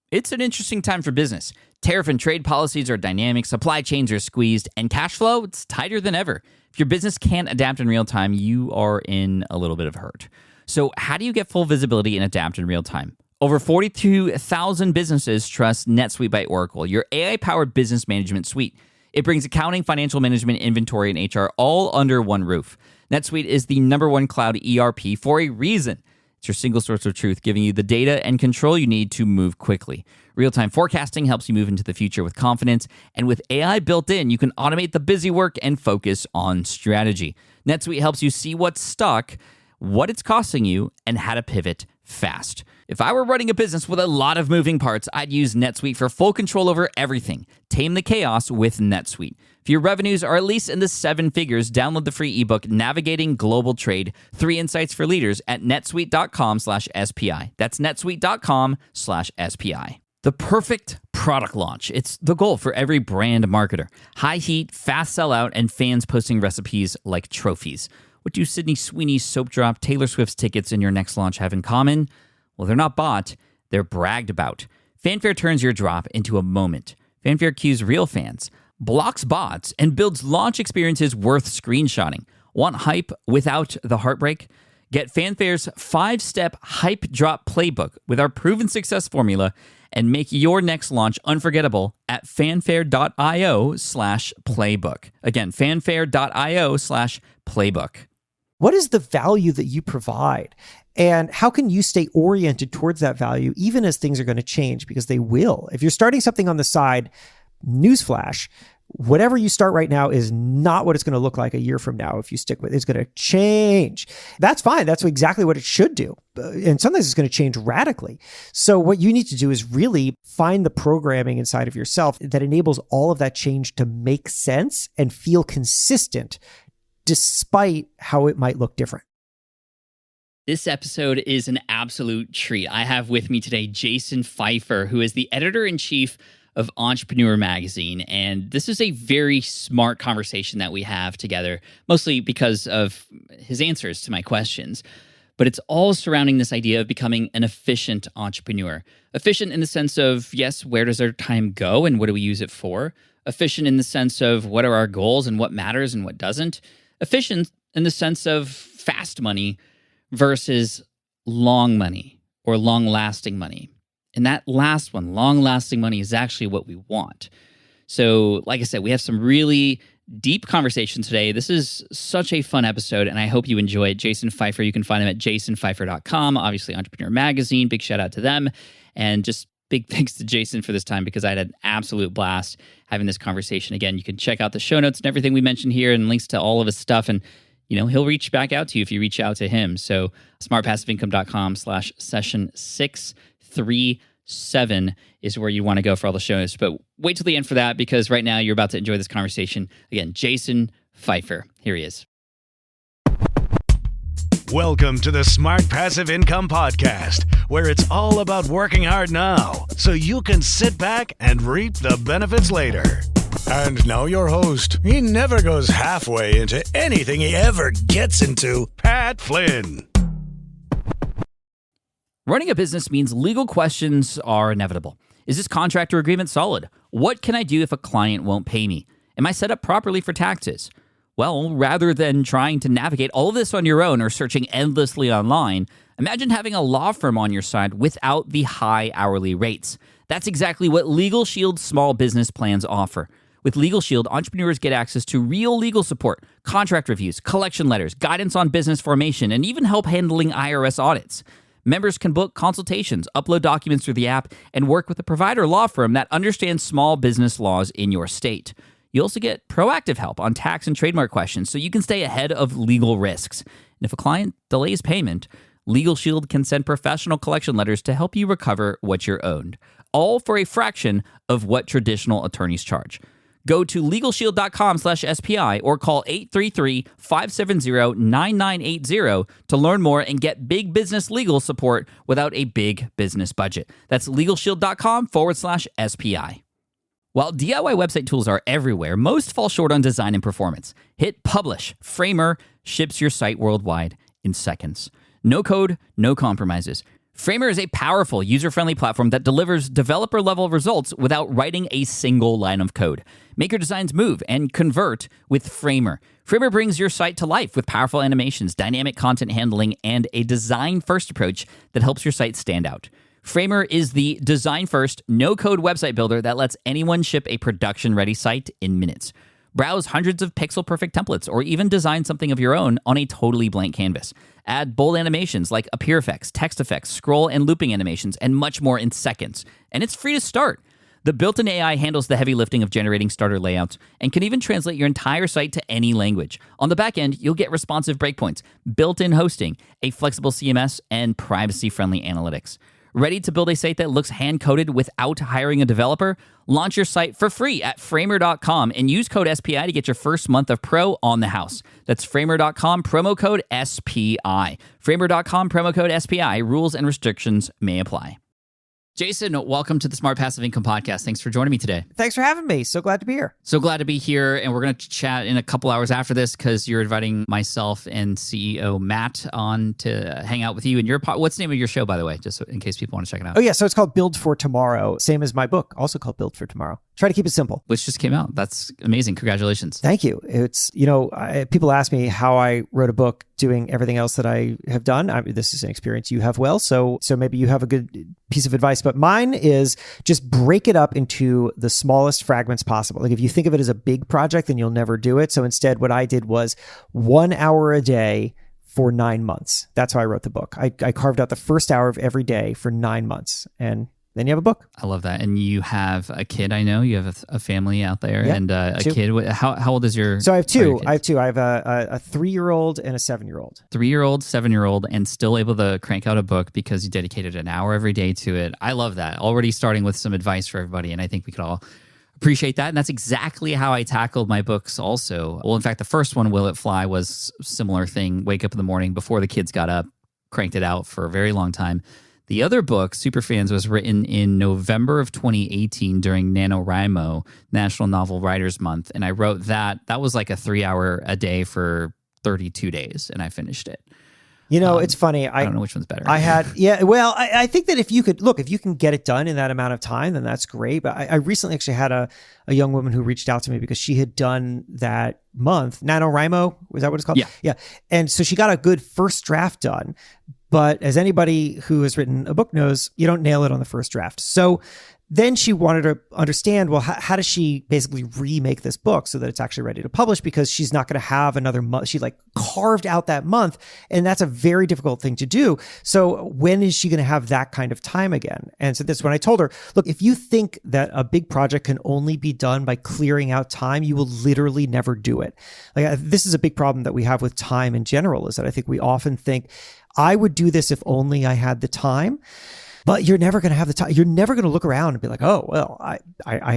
It's an interesting time for business. Tariff and trade policies are dynamic, supply chains are squeezed, and cash flow, it's tighter than ever. If your business can't adapt in real time, you are in a little bit of hurt. So how do you get full visibility and adapt in real time? Over 42,000 businesses trust NetSuite by Oracle, your AI-powered business management suite. It brings accounting, financial management, inventory, and HR all under one roof. NetSuite is the #1 cloud ERP for a reason. It's your single source of truth, giving you the data and control you need to move quickly. Real-time forecasting helps you move into the future with confidence, and with AI built in, you can automate the busy work and focus on strategy. NetSuite helps you see what's stuck, what it's costing you, and how to pivot fast. If I were running a business with a lot of moving parts, I'd use NetSuite for full control over everything. Tame the chaos with NetSuite. If your revenues are at least in the 7 figures, download the free ebook, Navigating Global Trade, 3 Insights for Leaders at netsuite.com/SPI. That's netsuite.com/SPI. The perfect product launch. It's the goal for every brand marketer. High heat, fast sellout, and fans posting recipes like trophies. What do Sydney Sweeney's soap drop, Taylor Swift's tickets, and your next launch have in common? Well, they're not bought, they're bragged about. Fanfare turns your drop into a moment. Fanfare cues real fans, blocks bots, and builds launch experiences worth screenshotting. Want hype without the heartbreak? Get Fanfare's 5-step hype drop playbook with our proven success formula and make your next launch unforgettable at fanfare.io/playbook. Again, fanfare.io/playbook. What is the value that you provide? And how can you stay oriented towards that value even as things are going to change? Because they will. If you're starting something on the side, newsflash, whatever you start right now is not what it's going to look like a year from now if you stick with it. It's going to change. That's fine. That's exactly what it should do. And sometimes it's going to change radically. So what you need to do is really find the programming inside of yourself that enables all of that change to make sense and feel consistent despite how it might look different. This episode is an absolute treat. I have with me today Jason Feifer, who is the editor-in-chief of Entrepreneur Magazine. And this is a very smart conversation that we have together, mostly because of his answers to my questions. But it's all surrounding this idea of becoming an efficient entrepreneur. Efficient in the sense of, yes, where does our time go and what do we use it for? Efficient in the sense of what are our goals and what matters and what doesn't? Efficient in the sense of fast money versus long money or long-lasting money. And that last one, long-lasting money, is actually what we want. So, like I said, we have some really deep conversation today. This is such a fun episode, and I hope you enjoy it. Jason Feifer, you can find him at jasonfeifer.com. Obviously, Entrepreneur Magazine, big shout out to them. And just big thanks to Jason for this time because I had an absolute blast having this conversation. Again, you can check out the show notes and everything we mentioned here and links to all of his stuff. And he'll reach back out to you if you reach out to him. So smartpassiveincome.com/session637 is where you want to go for all the show notes. But wait till the end for that because right now you're about to enjoy this conversation. Again, Jason Feifer. Here he is. Welcome to the Smart Passive Income Podcast, where it's all about working hard now so you can sit back and reap the benefits later. And now your host, he never goes halfway into anything he ever gets into, Pat Flynn. Running a business means legal questions are inevitable. Is this contract or agreement solid? What can I do if a client won't pay me? Am I set up properly for taxes? Well, rather than trying to navigate all of this on your own or searching endlessly online, imagine having a law firm on your side without the high hourly rates. That's exactly what Legal Shield's small business plans offer. With Legal Shield, entrepreneurs get access to real legal support, contract reviews, collection letters, guidance on business formation, and even help handling IRS audits. Members can book consultations, upload documents through the app, and work with a provider law firm that understands small business laws in your state. You also get proactive help on tax and trademark questions so you can stay ahead of legal risks. And if a client delays payment, Legal Shield can send professional collection letters to help you recover what you're owed, all for a fraction of what traditional attorneys charge. Go to LegalShield.com/SPI or call 833-570-9980 to learn more and get big business legal support without a big business budget. That's LegalShield.com/SPI. While DIY website tools are everywhere, most fall short on design and performance. Hit publish. Framer ships your site worldwide in seconds. No code, no compromises. Framer is a powerful, user-friendly platform that delivers developer-level results without writing a single line of code. Make your designs move and convert with Framer. Framer brings your site to life with powerful animations, dynamic content handling, and a design-first approach that helps your site stand out. Framer is the design-first, no-code website builder that lets anyone ship a production-ready site in minutes. Browse hundreds of pixel-perfect templates or even design something of your own on a totally blank canvas. Add bold animations like appear effects, text effects, scroll and looping animations, and much more in seconds. And it's free to start. The built-in AI handles the heavy lifting of generating starter layouts and can even translate your entire site to any language. On the back end, you'll get responsive breakpoints, built-in hosting, a flexible CMS, and privacy-friendly analytics. Ready to build a site that looks hand-coded without hiring a developer? Launch your site for free at framer.com and use code SPI to get your first month of pro on the house. That's framer.com, promo code SPI. Framer.com, promo code SPI. Rules and restrictions may apply. Jason, welcome to the Smart Passive Income Podcast. Thanks for joining me today. Thanks for having me. So glad to be here. So glad to be here. And we're going to chat in a couple hours after this because you're inviting myself and CEO Matt on to hang out with you. And what's the name of your show, by the way, just in case people want to check it out? Oh, yeah. So it's called Build for Tomorrow. Same as my book, also called Build for Tomorrow. Try to keep it simple. Which just came out. That's amazing. Congratulations. Thank you. It's, people ask me how I wrote a book doing everything else that I have done. This is an experience you have well. So maybe you have a good piece of advice, but mine is just break it up into the smallest fragments possible. Like if you think of it as a big project, then you'll never do it. So instead, what I did was 1 hour a day for 9 months. That's how I wrote the book. I carved out the first hour of every day for 9 months, and then you have a book. I love that. And you have a kid, I know. You have a family out there, yep, and a kid. How old is your? So I have two. I have a 3-year-old and a 7-year-old. 3-year-old, 7-year-old, and still able to crank out a book because you dedicated an hour every day to it. I love that. Already starting with some advice for everybody, and I think we could all appreciate that. And that's exactly how I tackled my books also. Well, in fact, the first one, Will It Fly, was a similar thing. Wake up in the morning before the kids got up, cranked it out for a very long time. The other book, Superfans, was written in November of 2018 during NaNoWriMo, National Novel Writers Month. And I wrote that. That was like a 3-hour a day for 32 days, and I finished it. It's funny. I don't know which one's better. I think that if you can get it done in that amount of time, then that's great. But I recently actually had a young woman who reached out to me because she had done that month. NaNoWriMo, was that what it's called? Yeah. Yeah. And so she got a good first draft done. But as anybody who has written a book knows, you don't nail it on the first draft. So then she wanted to understand, well, how does she basically remake this book so that it's actually ready to publish? Because she's not going to have another month. She carved out that month, and that's a very difficult thing to do. So when is she going to have that kind of time again? And so that's when I told her, look, if you think that a big project can only be done by clearing out time, you will literally never do it. This is a big problem that we have with time in general, is that I think we often think, I would do this if only I had the time. But you're never going to have the time. You're never going to look around and be like, oh, well, I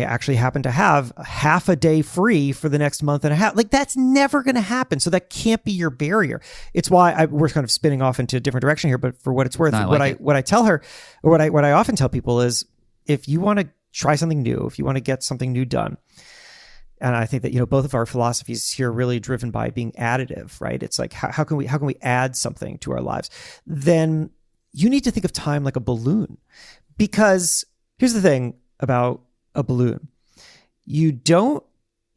actually happen to have half a day free for the next month and a half. That's never going to happen. So that can't be your barrier. It's why we're kind of spinning off into a different direction here. But for what it's worth, what I tell her, or what I often tell people is, if you want to try something new, if you want to get something new done, and I think that, both of our philosophies here are really driven by being additive, right? It's like, how can we add something to our lives? Then you need to think of time like a balloon, because here's the thing about a balloon. You don't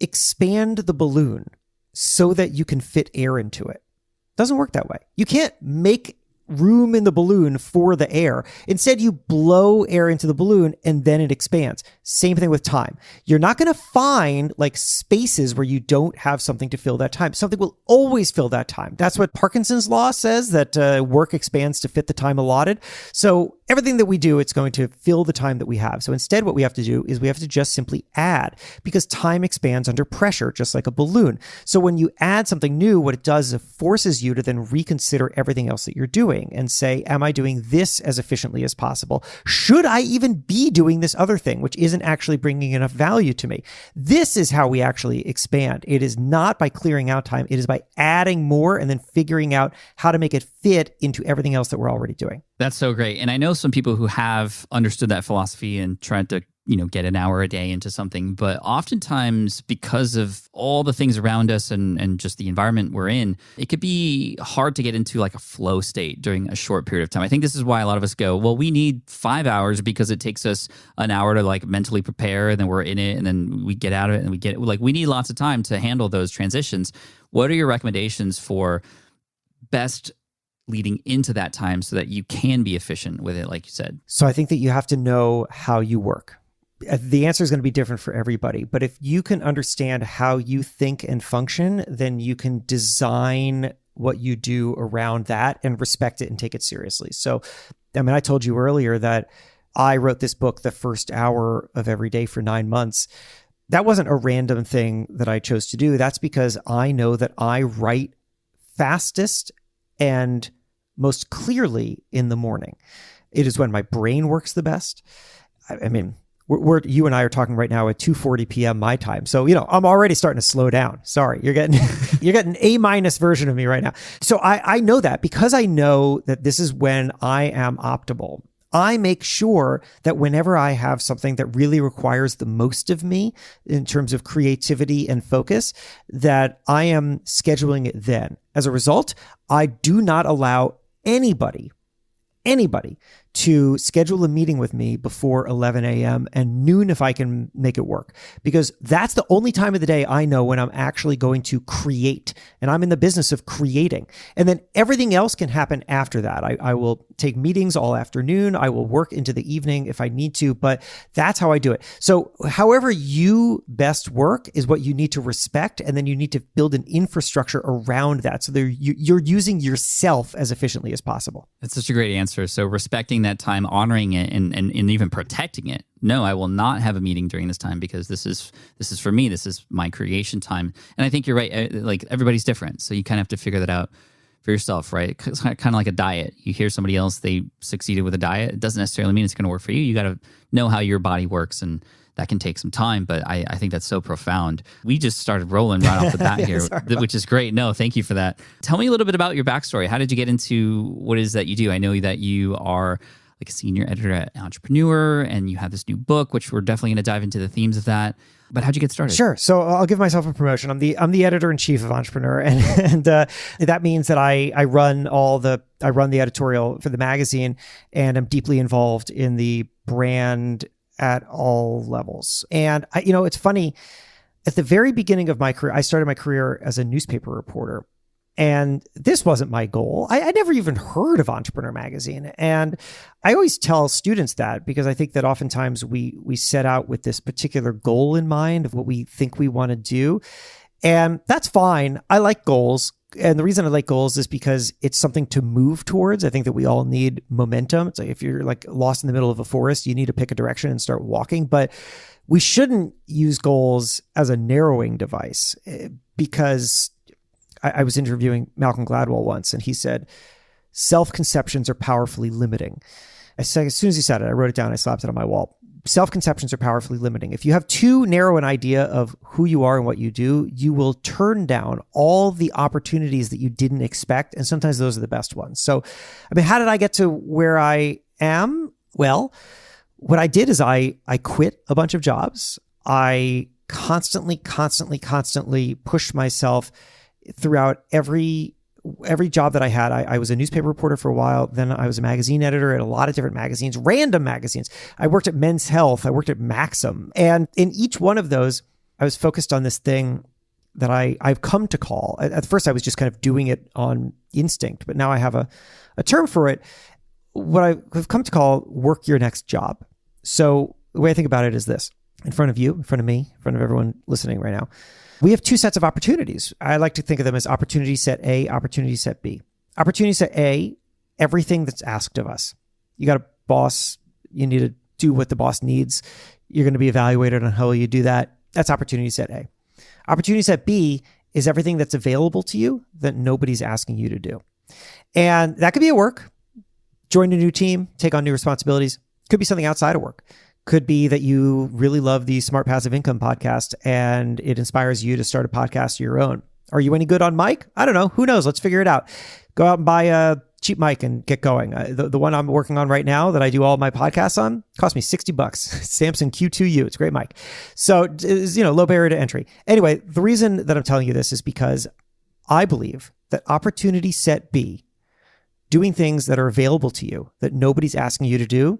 expand the balloon so that you can fit air into it. It doesn't work that way. You can't make room in the balloon for the air. Instead, you blow air into the balloon and then it expands. Same thing with time. You're not going to find spaces where you don't have something to fill that time. Something will always fill that time. That's what Parkinson's law says, that work expands to fit the time allotted. So everything that we do, it's going to fill the time that we have. So instead, what we have to do is we have to just simply add, because time expands under pressure, just like a balloon. So when you add something new, what it does is it forces you to then reconsider everything else that you're doing and say, am I doing this as efficiently as possible? Should I even be doing this other thing, which isn't actually bringing enough value to me? This is how we actually expand. It is not by clearing out time. It is by adding more and then figuring out how to make it fit into everything else that we're already doing. That's so great. And I know some people who have understood that philosophy and tried to, get an hour a day into something. But oftentimes, because of all the things around us and just the environment we're in, it could be hard to get into like a flow state during a short period of time. I think this is why a lot of us go, well, we need 5 hours because it takes us an hour to like mentally prepare, and then we're in it, and then we get out of it, and we need lots of time to handle those transitions. What are your recommendations for best leading into that time so that you can be efficient with it, like you said? So I think that you have to know how you work. The answer is going to be different for everybody. But if you can understand how you think and function, then you can design what you do around that and respect it and take it seriously. So, I told you earlier that I wrote this book the first hour of every day for 9 months. That wasn't a random thing that I chose to do. That's because I know that I write fastest and most clearly in the morning. It is when my brain works the best. You and I are talking right now at 2:40 p.m. my time. So, I'm already starting to slow down. Sorry, you're getting an A- version of me right now. So I know that because I know that this is when I am optimal. I make sure that whenever I have something that really requires the most of me in terms of creativity and focus, that I am scheduling it then. As a result, I do not allow anybody to schedule a meeting with me before 11 a.m. and noon if I can make it work. Because that's the only time of the day I know when I'm actually going to create. And I'm in the business of creating. And then everything else can happen after that. I will take meetings all afternoon. I will work into the evening if I need to, but that's how I do it. So however you best work is what you need to respect. And then you need to build an infrastructure around that. So you're using yourself as efficiently as possible. That's such a great answer. So respecting that time, honoring it, and even protecting it. No, I will not have a meeting during this time because this is for me. This is my creation time. And I think you're right. Like everybody's different. So you kind of have to figure that out for yourself, right? It's kind of like a diet. You hear somebody else, they succeeded with a diet. It doesn't necessarily mean it's going to work for you. You got to know how your body works, and that can take some time, but I think that's so profound. We just started rolling right off the bat here, which is great. No, thank you for that. Tell me a little bit about your backstory. How did you get into what it is that you do? I know that you are like a senior editor at Entrepreneur, and you have this new book, which we're definitely going to dive into the themes of that. But how'd you get started? Sure. So I'll give myself a promotion. I'm the editor-in-chief of Entrepreneur, and that means that I run the editorial for the magazine, and I'm deeply involved in the brand at all levels. And it's funny, at the very beginning of my career, I started my career as a newspaper reporter. And this wasn't my goal. I never even heard of Entrepreneur Magazine. And I always tell students that because I think that oftentimes we set out with this particular goal in mind of what we think we want to do. And that's fine. I like goals. And the reason I like goals is because it's something to move towards. I think that we all need momentum. It's like if you're like lost in the middle of a forest, you need to pick a direction and start walking. But we shouldn't use goals as a narrowing device because I was interviewing Malcolm Gladwell once, and he said, self-conceptions are powerfully limiting. As soon as he said it, I wrote it down, I slapped it on my wall. Self-conceptions are powerfully limiting. If you have too narrow an idea of who you are and what you do, you will turn down all the opportunities that you didn't expect. And sometimes those are the best ones. So, how did I get to where I am? Well, what I did is I quit a bunch of jobs. I constantly pushed myself throughout every job that I had. I was a newspaper reporter for a while. Then I was a magazine editor at a lot of different magazines, random magazines. I worked at Men's Health. I worked at Maxim. And in each one of those, I was focused on this thing that I've come to call. At first, I was just kind of doing it on instinct, but now I have a term for it. What I've come to call work your next job. So the way I think about it is this. In front of you, in front of me, in front of everyone listening right now, we have two sets of opportunities. I like to think of them as opportunity set A, opportunity set B. Opportunity set A, everything that's asked of us. You got a boss, you need to do what the boss needs. You're going to be evaluated on how you do that. That's opportunity set A. Opportunity set B is everything that's available to you that nobody's asking you to do. And that could be at work. Join a new team, take on new responsibilities. Could be something outside of work. Could be that you really love the Smart Passive Income podcast and it inspires you to start a podcast of your own. Are you any good on mic? I don't know. Who knows? Let's figure it out. Go out and buy a cheap mic and get going. The one I'm working on right now that I do all my podcasts on cost me $60. Samson Q2U. It's a great mic. So it's, low barrier to entry. Anyway, the reason that I'm telling you this is because I believe that opportunity set B, doing things that are available to you that nobody's asking you to do,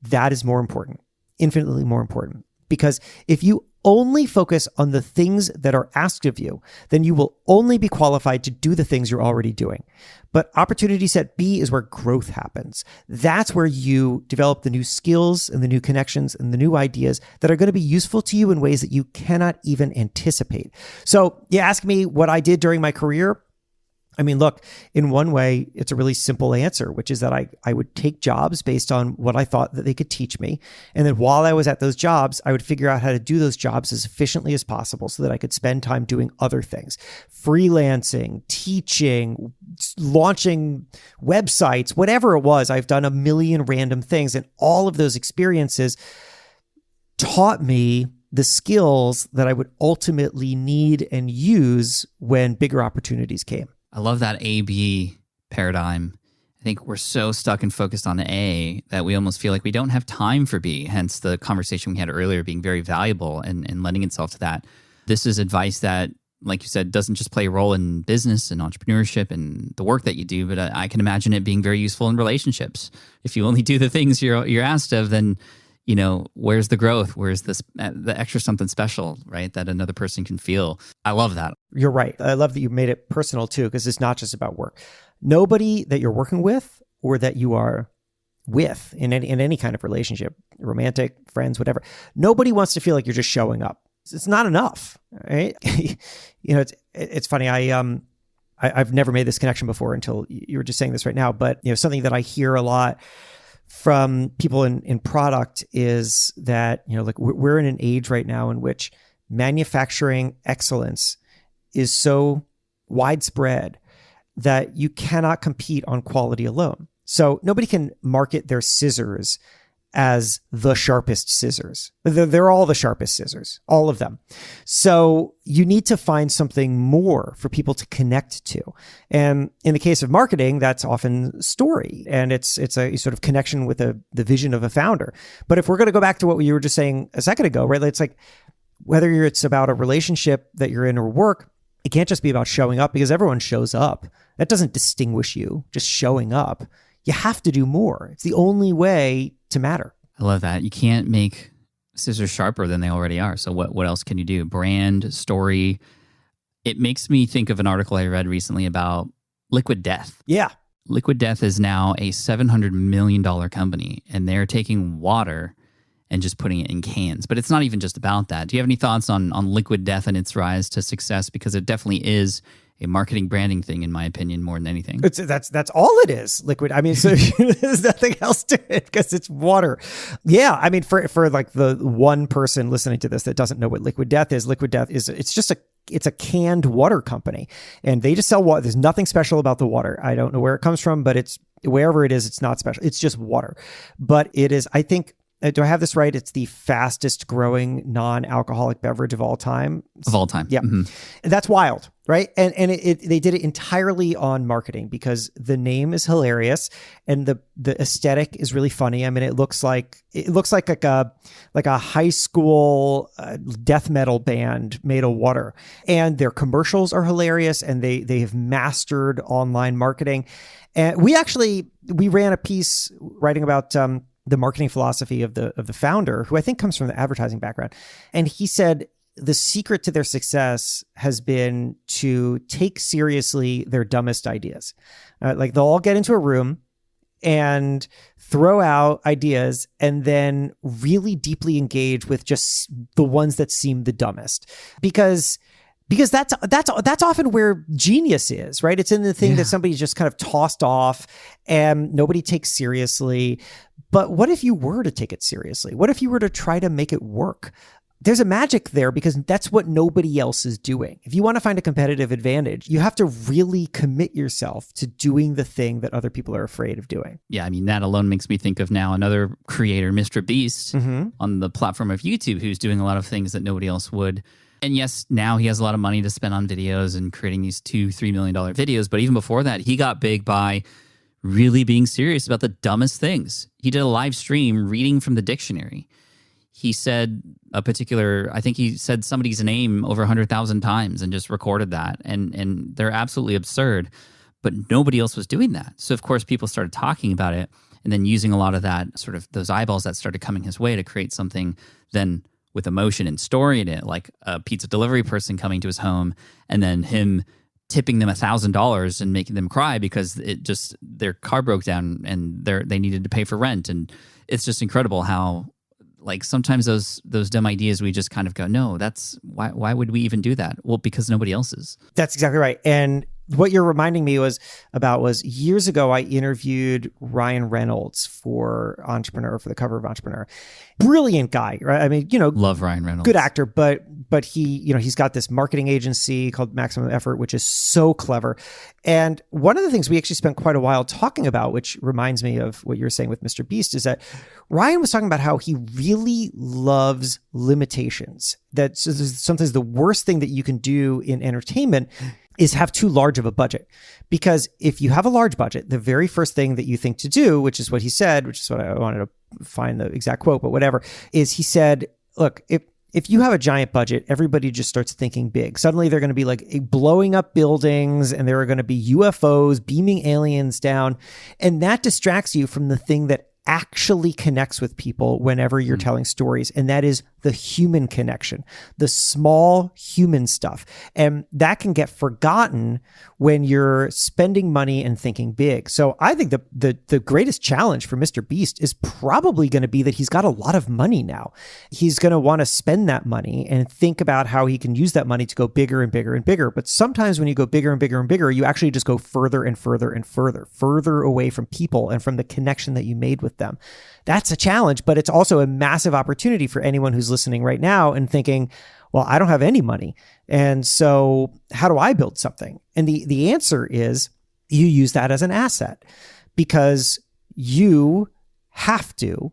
that is more important, infinitely more important. Because if you only focus on the things that are asked of you, then you will only be qualified to do the things you're already doing. But opportunity set B is where growth happens. That's where you develop the new skills and the new connections and the new ideas that are going to be useful to you in ways that you cannot even anticipate. So you ask me what I did during my career. I mean, look, in one way, it's a really simple answer, which is that I would take jobs based on what I thought that they could teach me. And then while I was at those jobs, I would figure out how to do those jobs as efficiently as possible so that I could spend time doing other things, freelancing, teaching, launching websites, whatever it was. I've done a million random things. And all of those experiences taught me the skills that I would ultimately need and use when bigger opportunities came. I love that A-B paradigm. I think we're so stuck and focused on A that we almost feel like we don't have time for B, hence the conversation we had earlier being very valuable and lending itself to that. This is advice that, like you said, doesn't just play a role in business and entrepreneurship and the work that you do, but I can imagine it being very useful in relationships. If you only do the things you're asked of, then where's the growth? Where's the extra something special, right? That another person can feel. I love that. You're right. I love that you made it personal too, because it's not just about work. Nobody that you're working with or that you are with in any kind of relationship, romantic, friends, whatever, nobody wants to feel like you're just showing up. It's not enough, right? It's funny. I've never made this connection before until you were just saying this right now, but something that I hear a lot from people in product is that, like we're in an age right now in which manufacturing excellence is so widespread that you cannot compete on quality alone. So nobody can market their scissors as the sharpest scissors. They're all the sharpest scissors, all of them. So you need to find something more for people to connect to. And in the case of marketing, that's often story. And it's a sort of connection with the vision of a founder. But if we're going to go back to what you were just saying a second ago, right? It's like whether it's about a relationship that you're in or work, it can't just be about showing up because everyone shows up. That doesn't distinguish you, just showing up. You have to do more. It's the only way to matter. I love that. You can't make scissors sharper than they already are. So what else can you do? Brand, story. It makes me think of an article I read recently about Liquid Death. Yeah. Liquid Death is now a $700 million company, and they're taking water and just putting it in cans. But it's not even just about that. Do you have any thoughts on Liquid Death and its rise to success? Because it definitely is a marketing branding thing, in my opinion, more than anything. That's all it is, liquid. I mean, so there's nothing else to it because it's water. Yeah, I mean, for like the one person listening to this that doesn't know what Liquid Death is it's a canned water company, and they just sell water. There's nothing special about the water. I don't know where it comes from, but it's wherever it is, it's not special. It's just water. But it is, I think. Do I have this right? It's the fastest growing non-alcoholic beverage of all time. Of all time. Yeah. Mm-hmm. That's wild, right? And they did it entirely on marketing because the name is hilarious and the aesthetic is really funny. I mean, it looks like a high school death metal band made of water. And their commercials are hilarious, and they have mastered online marketing. And we ran a piece writing about the marketing philosophy of the founder, who I think comes from the advertising background. And he said the secret to their success has been to take seriously their dumbest ideas. Like they'll all get into a room and throw out ideas and then really deeply engage with just the ones that seem the dumbest. Because that's often where genius is, right? It's in the thing that somebody's just kind of tossed off and nobody takes seriously. But what if you were to take it seriously? What if you were to try to make it work? There's a magic there because that's what nobody else is doing. If you want to find a competitive advantage, you have to really commit yourself to doing the thing that other people are afraid of doing. Yeah, I mean, that alone makes me think of now another creator, Mr. Beast, on the platform of YouTube, who's doing a lot of things that nobody else would. And yes, now he has a lot of money to spend on videos and creating these $2-3 million videos. But even before that, he got big by really being serious about the dumbest things. He did a live stream reading from the dictionary. He said I think he said somebody's name over 100,000 times and just recorded that. And they're absolutely absurd, but nobody else was doing that. So of course people started talking about it and then using a lot of that sort of those eyeballs that started coming his way to create something then with emotion and story in it, like a pizza delivery person coming to his home and then him tipping them $1,000 and making them cry because their car broke down and they needed to pay for rent. And it's just incredible how like sometimes those dumb ideas we just kind of go, no, that's why would we even do that? Well, because nobody else is. That's exactly right. And what you're reminding me was years ago, I interviewed Ryan Reynolds for the cover of Entrepreneur. Brilliant guy, right? I mean, love Ryan Reynolds. Good actor, but he, he's got this marketing agency called Maximum Effort, which is so clever. And one of the things we actually spent quite a while talking about, which reminds me of what you were saying with Mr. Beast, is that Ryan was talking about how he really loves limitations. That sometimes the worst thing that you can do in entertainment is have too large of a budget. Because if you have a large budget, the very first thing that you think to do, which is what he said, which is what I wanted to find the exact quote, but whatever, is he said, look, if you have a giant budget, everybody just starts thinking big. Suddenly they're going to be like blowing up buildings and there are going to be UFOs beaming aliens down. And that distracts you from the thing that actually connects with people whenever you're telling stories. And that is the human connection, the small human stuff. And that can get forgotten when you're spending money and thinking big. So I think the greatest challenge for Mr. Beast is probably going to be that he's got a lot of money now. He's going to want to spend that money and think about how he can use that money to go bigger and bigger and bigger. But sometimes when you go bigger and bigger and bigger, you actually just go further and further and further away from people and from the connection that you made with them. That's a challenge, but it's also a massive opportunity for anyone who's listening right now and thinking, well, I don't have any money. And so how do I build something? And the answer is you use that as an asset because you have to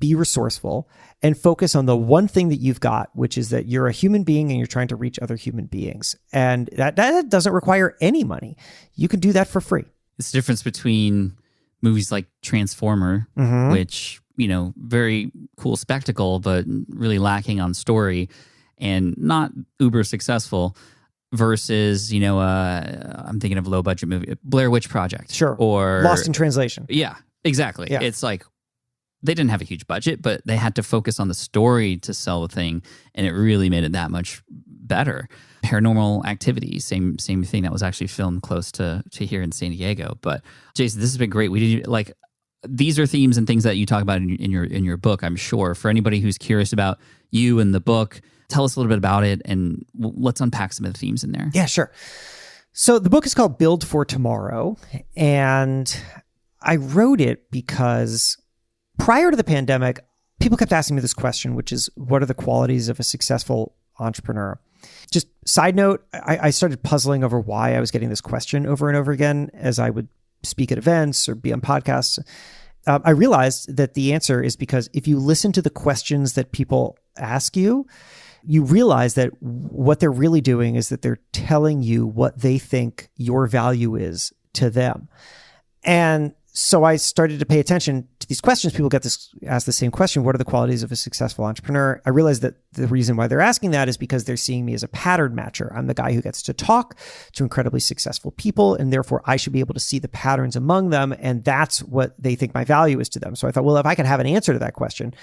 be resourceful and focus on the one thing that you've got, which is that you're a human being and you're trying to reach other human beings. And that doesn't require any money. You can do that for free. It's the difference between movies like Transformer, which, very cool spectacle, but really lacking on story and not uber successful versus, I'm thinking of a low budget movie, Blair Witch Project. Sure. Or Lost in Translation. Yeah, exactly. Yeah. It's like they didn't have a huge budget, but they had to focus on the story to sell the thing. And it really made it that much better. Paranormal Activity, same thing that was actually filmed close to here in San Diego. But Jason, this has been great. We did these are themes and things that you talk about in your book, I'm sure. For anybody who's curious about you and the book, tell us a little bit about it and let's unpack some of the themes in there. Yeah, sure. So the book is called Build for Tomorrow. And I wrote it because prior to the pandemic, people kept asking me this question, which is, what are the qualities of a successful entrepreneur? Just side note, I started puzzling over why I was getting this question over and over again as I would speak at events or be on podcasts. I realized that the answer is because if you listen to the questions that people ask you, you realize that what they're really doing is that they're telling you what they think your value is to them. And so I started to pay attention to these questions. People ask the same question. What are the qualities of a successful entrepreneur? I realized that the reason why they're asking that is because they're seeing me as a pattern matcher. I'm the guy who gets to talk to incredibly successful people, and therefore I should be able to see the patterns among them. And that's what they think my value is to them. So I thought, well, if I could have an answer to that question,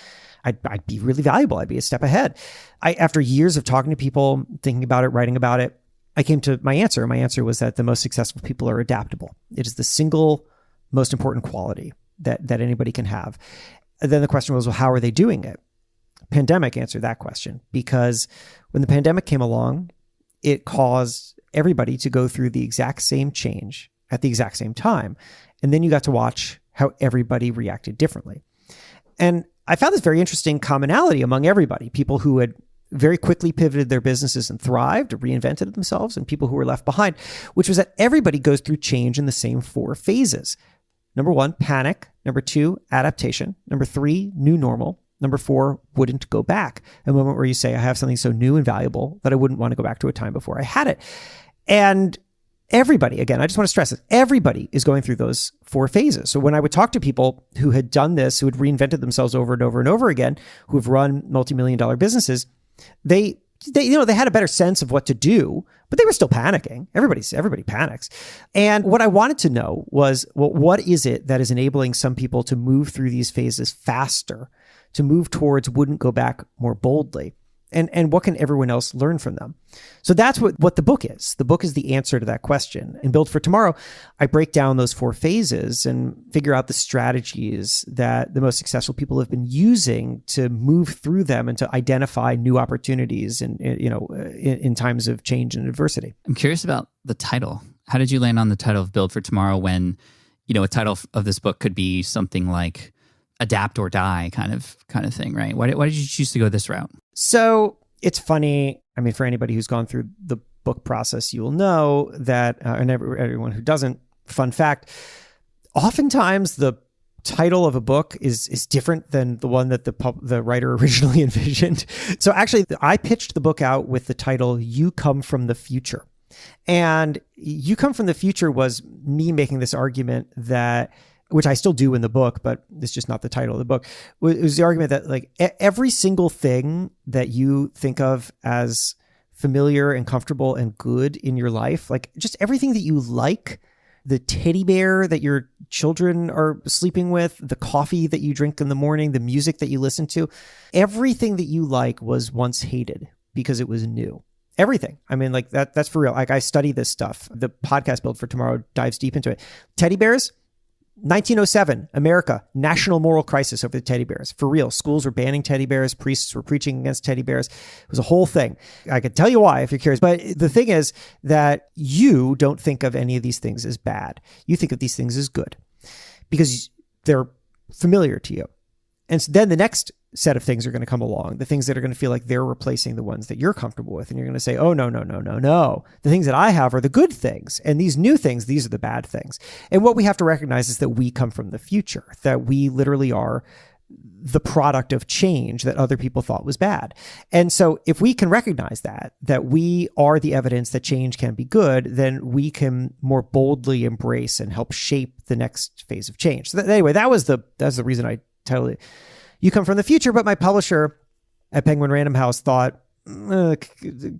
I'd be really valuable. I'd be a step ahead. After years of talking to people, thinking about it, writing about it, I came to my answer. My answer was that the most successful people are adaptable. It is the single most important quality that anybody can have. And then the question was, well, how are they doing it? Pandemic answered that question, because when the pandemic came along, it caused everybody to go through the exact same change at the exact same time. And then you got to watch how everybody reacted differently. And I found this very interesting commonality among everybody, people who had very quickly pivoted their businesses and thrived or reinvented themselves, and people who were left behind, which was that everybody goes through change in the same 4 phases. Number 1, panic. Number 2, adaptation. Number 3, new normal. Number 4, wouldn't go back. A moment where you say, I have something so new and valuable that I wouldn't want to go back to a time before I had it. And Everybody, again, I just want to stress this, everybody is going through those 4 phases. So when I would talk to people who had done this, who had reinvented themselves over and over and over again, who have run multi-million-dollar businesses, they had a better sense of what to do, but they were still panicking. Everybody panics. And what I wanted to know was, well, what is it that is enabling some people to move through these phases faster, to move towards wouldn't go back more boldly? And what can everyone else learn from them? So that's what the book is. The book is the answer to that question. In Build for Tomorrow, I break down those 4 phases and figure out the strategies that the most successful people have been using to move through them and to identify new opportunities in times of change and adversity. I'm curious about the title. How did you land on the title of Build for Tomorrow when, a title of this book could be something like adapt or die kind of thing, right? Why did you choose to go this route? So it's funny. I mean, for anybody who's gone through the book process, you will know that, and everyone who doesn't, fun fact, oftentimes the title of a book is different than the one that the writer originally envisioned. So actually, I pitched the book out with the title, You Come From the Future. And You Come From the Future was me making this argument that, which I still do in the book, but it's just not the title of the book. It was the argument that like every single thing that you think of as familiar and comfortable and good in your life, like just everything that you like, the teddy bear that your children are sleeping with, the coffee that you drink in the morning, the music that you listen to, everything that you like was once hated because it was new. Everything. I mean, like that's for real. Like I study this stuff. The podcast Build for Tomorrow dives deep into it. Teddy bears. 1907, America, national moral crisis over the teddy bears. For real, schools were banning teddy bears. Priests were preaching against teddy bears. It was a whole thing. I could tell you why if you're curious. But the thing is that you don't think of any of these things as bad. You think of these things as good because they're familiar to you. And so then the next set of things are going to come along, the things that are going to feel like they're replacing the ones that you're comfortable with. And you're going to say, oh, no. The things that I have are the good things. And these new things, these are the bad things. And what we have to recognize is that we come from the future, that we literally are the product of change that other people thought was bad. And so if we can recognize that we are the evidence that change can be good, then we can more boldly embrace and help shape the next phase of change. So anyway, that's the reason I titled it You Come From the Future, but my publisher at Penguin Random House thought,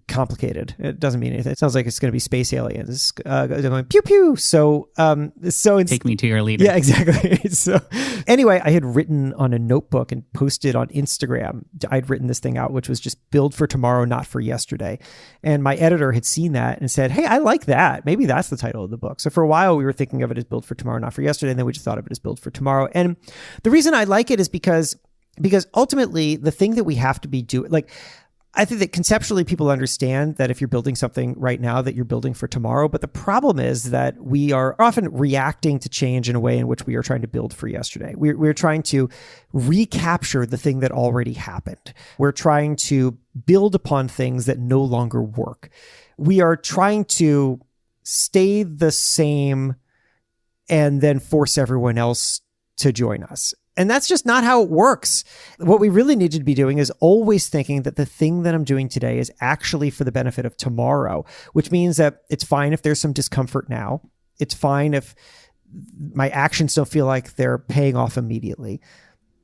complicated. It doesn't mean anything. It sounds like it's going to be space aliens going pew pew. So take me to your leader. Yeah, exactly. So anyway, I had written on a notebook and posted on Instagram. I'd written this thing out, which was just build for tomorrow, not for yesterday. And my editor had seen that and said, hey, I like that. Maybe that's the title of the book. So for a while, we were thinking of it as build for tomorrow, not for yesterday. And then we just thought of it as build for tomorrow. And the reason I like it is because ultimately the thing that we have to be doing, like, I think that conceptually people understand that if you're building something right now, that you're building for tomorrow. But the problem is that we are often reacting to change in a way in which we are trying to build for yesterday. We're trying to recapture the thing that already happened. We're trying to build upon things that no longer work. We are trying to stay the same and then force everyone else to join us. And that's just not how it works. What we really need to be doing is always thinking that the thing that I'm doing today is actually for the benefit of tomorrow, which means that it's fine if there's some discomfort now. It's fine if my actions don't feel like they're paying off immediately,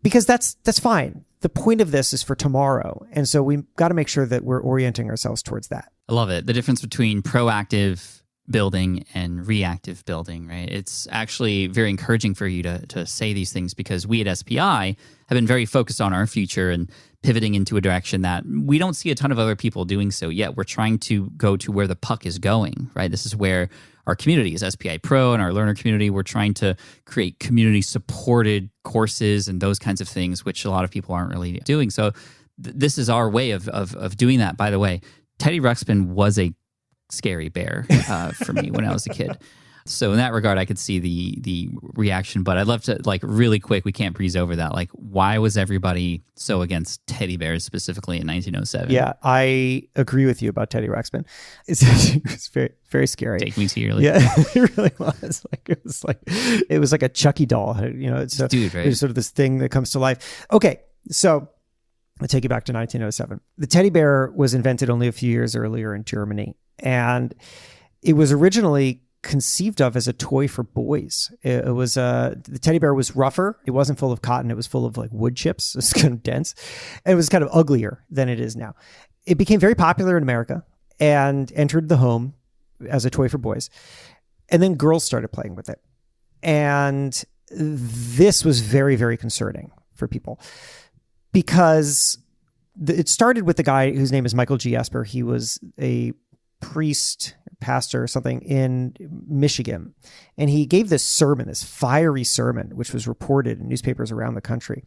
because that's fine. The point of this is for tomorrow. And so we've got to make sure that we're orienting ourselves towards that. I love it. The difference between proactive building and reactive building, right? It's actually very encouraging for you to say these things, because we at SPI have been very focused on our future and pivoting into a direction that we don't see a ton of other people doing so yet. We're trying to go to where the puck is going, right? This is where our community is, SPI Pro and our learner community. We're trying to create community-supported courses and those kinds of things, which a lot of people aren't really doing. So this is our way of doing that. By the way, Teddy Ruxpin was a scary bear for me when I was a kid. So in that regard, I could see the reaction, but I'd love to, like, really quick, we can't breeze over that. Like, why was everybody so against teddy bears specifically in 1907? Yeah, I agree with you about Teddy Ruxpin. It's very, very scary. Take me to your leader. Yeah, it really was. It was like a Chucky doll. You know, it's dude, right? It's sort of this thing that comes to life. Okay, so I'll take you back to 1907. The teddy bear was invented only a few years earlier in Germany. And it was originally conceived of as a toy for boys. It was the teddy bear was rougher. It wasn't full of cotton. It was full of like wood chips. It's kind of dense. And it was kind of uglier than it is now. It became very popular in America and entered the home as a toy for boys. And then girls started playing with it. And this was very, very concerning for people because it started with the guy whose name is Michael G. Esper. He was a priest, pastor or something in Michigan. And he gave this sermon, this fiery sermon, which was reported in newspapers around the country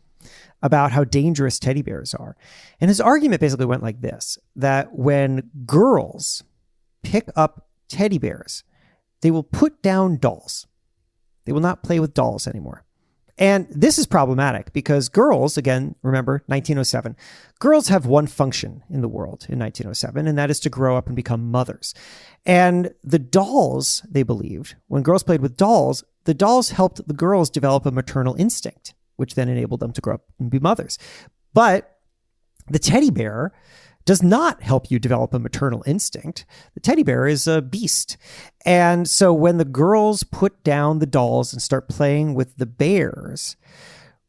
about how dangerous teddy bears are. And his argument basically went like this, that when girls pick up teddy bears, they will put down dolls. They will not play with dolls anymore. And this is problematic because girls, again, remember 1907, girls have one function in the world in 1907, and that is to grow up and become mothers. And the dolls, they believed, when girls played with dolls, the dolls helped the girls develop a maternal instinct, which then enabled them to grow up and be mothers. But the teddy bear does not help you develop a maternal instinct. The teddy bear is a beast. And so when the girls put down the dolls and start playing with the bears,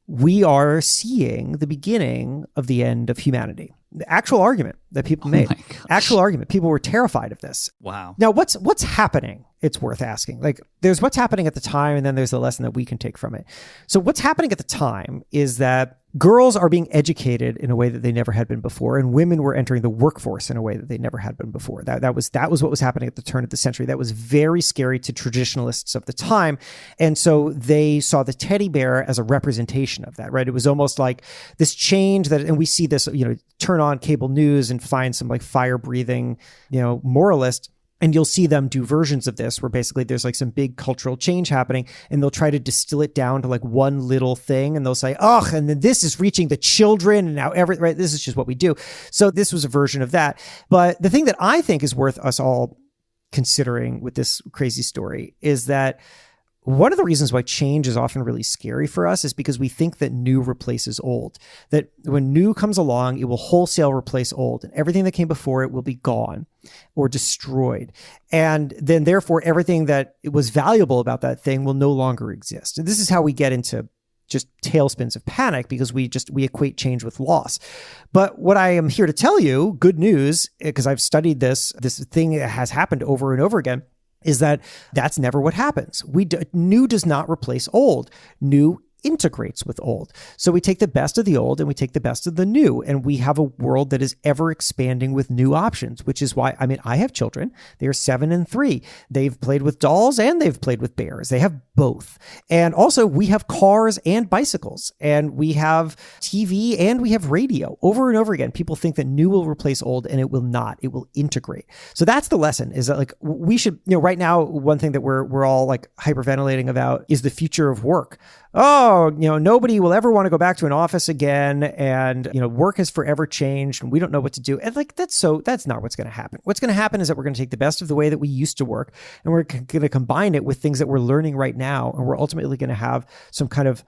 we are seeing the beginning of the end of humanity. The actual argument that people made. Actual argument. People were terrified of this. Wow. Now, what's happening? It's worth asking. Like, there's what's happening at the time, and then there's the lesson that we can take from it. So what's happening at the time is that girls are being educated in a way that they never had been before, and women were entering the workforce in a way that they never had been before. That was what was happening at the turn of the century. That was very scary to traditionalists of the time. And so they saw the teddy bear as a representation of that, right? It was almost like this change that, and we see this, turn on cable news and find some like fire-breathing, moralist, and you'll see them do versions of this where basically there's like some big cultural change happening and they'll try to distill it down to like one little thing. And they'll say, oh, and then this is reaching the children and now right, this is just what we do. So this was a version of that. But the thing that I think is worth us all considering with this crazy story is that one of the reasons why change is often really scary for us is because we think that new replaces old, that when new comes along, it will wholesale replace old and everything that came before it will be gone or destroyed. And then therefore everything that was valuable about that thing will no longer exist. And this is how we get into just tailspins of panic because we equate change with loss. But what I am here to tell you, good news, because I've studied this thing that has happened over and over again, is that that's never what happens. New does not replace old. New integrates with old. So we take the best of the old and we take the best of the new, and we have a world that is ever expanding with new options, which is why, I have children. They are 7 and 3. They've played with dolls and they've played with bears. They have both. And also we have cars and bicycles, and we have TV and we have radio. Over and over again, people think that new will replace old, and it will not. It will integrate. So that's the lesson, is that like we should, right now, one thing that we're all like hyperventilating about is the future of work. Oh, nobody will ever want to go back to an office again. And, work has forever changed and we don't know what to do. And like, that's not what's going to happen. What's going to happen is that we're going to take the best of the way that we used to work and we're going to combine it with things that we're learning right now. And we're ultimately going to have some kind of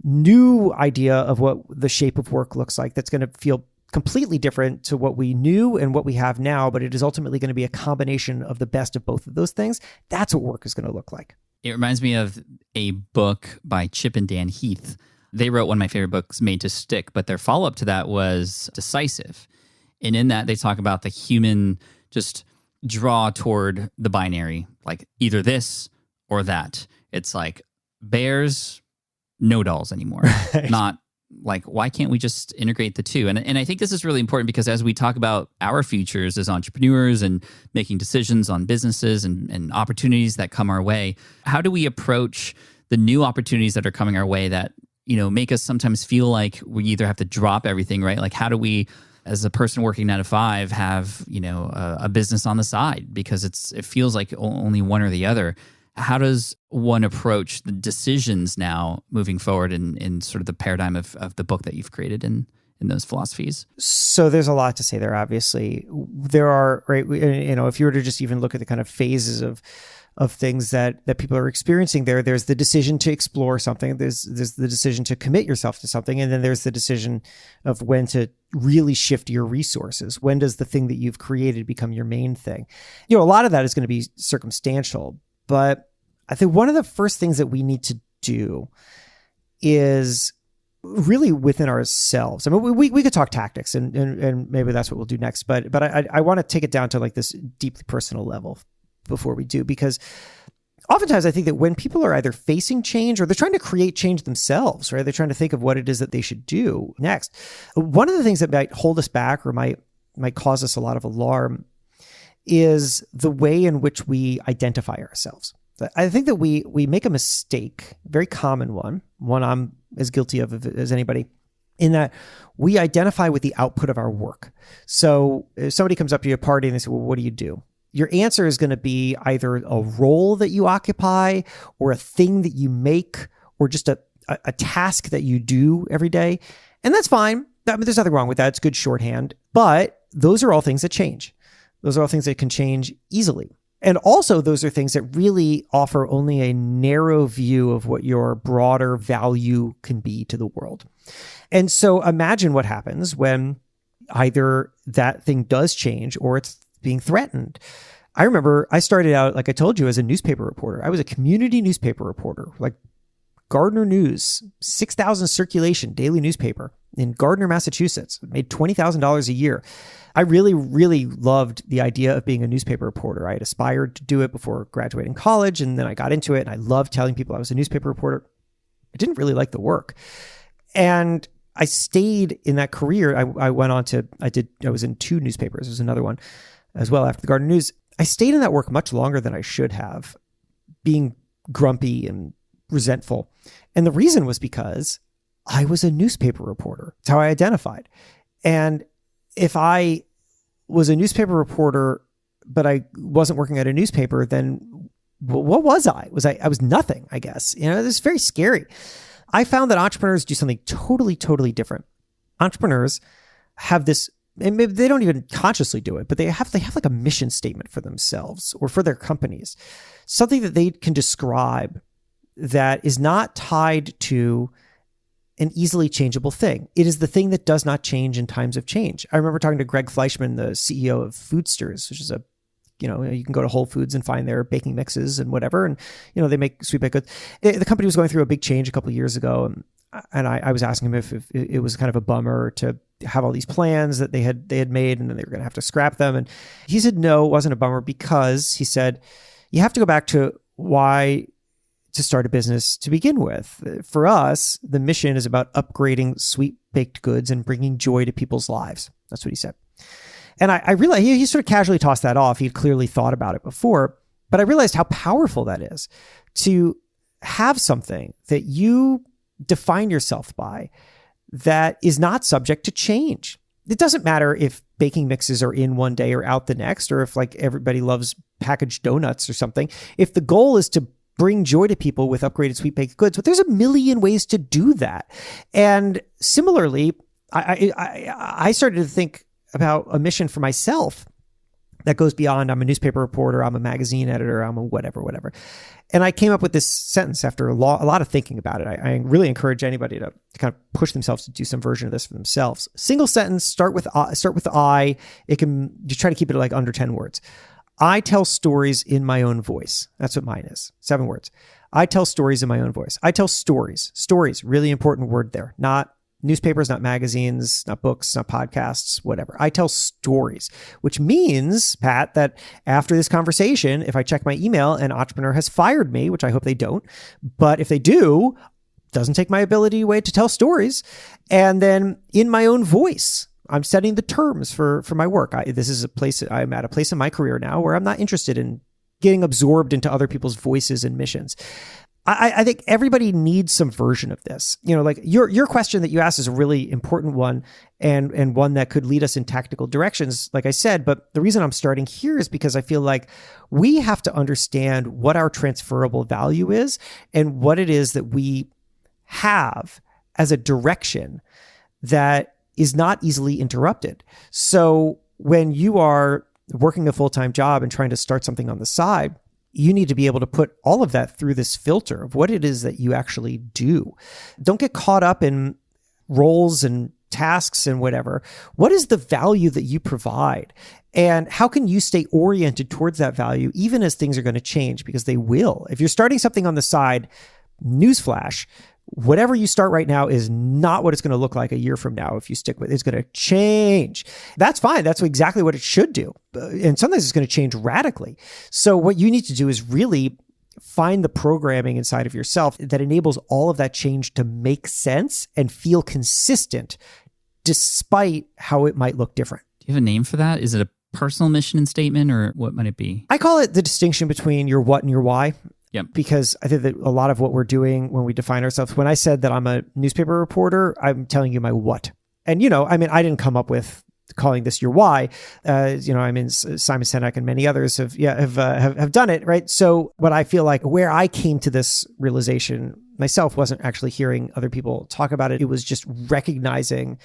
new idea of what the shape of work looks like. That's going to feel completely different to what we knew and what we have now, but it is ultimately going to be a combination of the best of both of those things. That's what work is going to look like. It reminds me of a book by Chip and Dan Heath. They wrote one of my favorite books, Made to Stick, but their follow-up to that was Decisive. And in that, they talk about the human just draw toward the binary, like either this or that. It's like bears, no dolls anymore. Not like, why can't we just integrate the two? And I think this is really important because as we talk about our futures as entrepreneurs and making decisions on businesses and opportunities that come our way, how do we approach the new opportunities that are coming our way that, make us sometimes feel like we either have to drop everything, right? Like how do we, as a person working 9 to 5, have, a business on the side because it feels like only one or the other? How does one approach the decisions now moving forward in sort of the paradigm of the book that you've created in those philosophies? So there's a lot to say there, obviously. There are, right, if you were to just even look at the kind of phases of of things that people are experiencing there. There's the decision to explore something. There's the decision to commit yourself to something. And then there's the decision of when to really shift your resources. When does the thing that you've created become your main thing? A lot of that is going to be circumstantial, but I think one of the first things that we need to do is really within ourselves. I mean, we could talk tactics and maybe that's what we'll do next, but I want to take it down to like this deeply personal level before we do, because oftentimes I think that when people are either facing change or they're trying to create change themselves, right? They're trying to think of what it is that they should do next. One of the things that might hold us back or might cause us a lot of alarm is the way in which we identify ourselves. I think that we make a mistake, a very common one I'm as guilty of as anybody, in that we identify with the output of our work. So if somebody comes up to you at a party and they say, well, what do you do? Your answer is going to be either a role that you occupy or a thing that you make or just a task that you do every day. And that's fine. I mean, there's nothing wrong with that. It's good shorthand. But those are all things that change. Those are all things that can change easily. And also, those are things that really offer only a narrow view of what your broader value can be to the world. And so imagine what happens when either that thing does change or it's being threatened. I remember I started out, like I told you, as a newspaper reporter. I was a community newspaper reporter, like Gardner News, 6,000 circulation daily newspaper in Gardner, Massachusetts. Made $20,000 a year. I really, really loved the idea of being a newspaper reporter. I had aspired to do it before graduating college, and then I got into it, and I loved telling people I was a newspaper reporter. I didn't really like the work. And I stayed in that career. I went on to, I was in 2 newspapers. There's another one as well after the Gardner News. I stayed in that work much longer than I should have, being grumpy and resentful. And the reason was because I was a newspaper reporter. It's how I identified. And if I was a newspaper reporter, but I wasn't working at a newspaper, then what was I? I was nothing, I guess. It's very scary. I found that entrepreneurs do something totally, totally different. Entrepreneurs have this, and maybe they don't even consciously do it, but they have like a mission statement for themselves or for their companies, something that they can describe that is not tied to an easily changeable thing. It is the thing that does not change in times of change. I remember talking to Greg Fleischman, the CEO of Foodsters, which is you can go to Whole Foods and find their baking mixes and whatever. And, they make sweet baked goods. The company was going through a big change a couple of years ago. And I was asking him if it was kind of a bummer to have all these plans that they had made and then they were going to have to scrap them. And he said, no, it wasn't a bummer, because he said, you have to go back to why to start a business to begin with. For us, the mission is about upgrading sweet baked goods and bringing joy to people's lives. That's what he said. And I realized he sort of casually tossed that off. He'd clearly thought about it before, but I realized how powerful that is to have something that you define yourself by that is not subject to change. It doesn't matter if baking mixes are in one day or out the next, or if like everybody loves packaged donuts or something. If the goal is to bring joy to people with upgraded sweet baked goods, but there's a million ways to do that. And similarly, I started to think about a mission for myself that goes beyond, I'm a newspaper reporter, I'm a magazine editor, I'm a whatever. And I came up with this sentence after a lot of thinking about it. I really encourage anybody to kind of push themselves to do some version of this for themselves. Single sentence, start with I. You try to keep it like under 10 words. I tell stories in my own voice. That's what mine is. 7 words. I tell stories in my own voice. I tell stories. Stories, really important word there. Not newspapers, not magazines, not books, not podcasts, whatever. I tell stories, which means, Pat, that after this conversation, if I check my email and Entrepreneur has fired me, which I hope they don't, but if they do, doesn't take my ability away to tell stories. And then in my own voice, I'm setting the terms for my work. I'm at a place in my career now where I'm not interested in getting absorbed into other people's voices and missions. I think everybody needs some version of this. Like your question that you asked is a really important one and one that could lead us in tactical directions, like I said. But the reason I'm starting here is because I feel like we have to understand what our transferable value is and what it is that we have as a direction that is not easily interrupted. So when you are working a full-time job and trying to start something on the side, you need to be able to put all of that through this filter of what it is that you actually do. Don't get caught up in roles and tasks and whatever. What is the value that you provide? And how can you stay oriented towards that value, even as things are going to change? Because they will. If you're starting something on the side, newsflash, whatever you start right now is not what it's going to look like a year from now. If you stick with it, it's going to change. That's fine. That's exactly what it should do. And sometimes it's going to change radically. So what you need to do is really find the programming inside of yourself that enables all of that change to make sense and feel consistent despite how it might look different. Do you have a name for that? Is it a personal mission and statement, or what might it be? I call it the distinction between your what and your why. Yep. Because I think that a lot of what we're doing when we define ourselves, when I said that I'm a newspaper reporter, I'm telling you my what. And, I didn't come up with calling this your why. Simon Sinek and many others have done it, right? So what I feel like where I came to this realization myself wasn't actually hearing other people talk about it. It was just recognizing